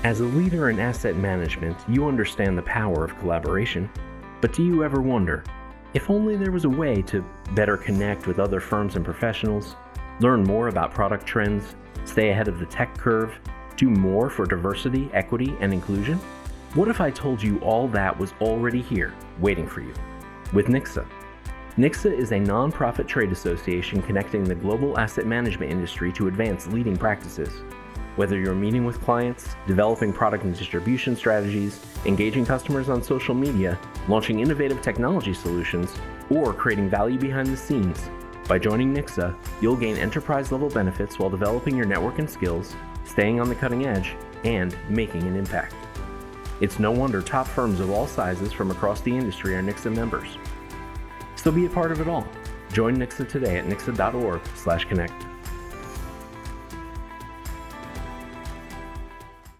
As a leader in asset management, you understand the power of collaboration. But do you ever wonder, if only there was a way to better connect with other firms and professionals, learn more about product trends, stay ahead of the tech curve, do more for diversity, equity, and inclusion? What if I told you all that was already here, waiting for you? With NICSA. NICSA is a nonprofit trade association connecting the global asset management industry to advance leading practices. Whether you're meeting with clients, developing product and distribution strategies, engaging customers on social media, launching innovative technology solutions, or creating value behind the scenes, by joining NICSA, you'll gain enterprise-level benefits while developing your network and skills, staying on the cutting edge, and making an impact. It's no wonder top firms of all sizes from across the industry are NICSA members. So be a part of it all. Join NICSA today at nixa.org/connect.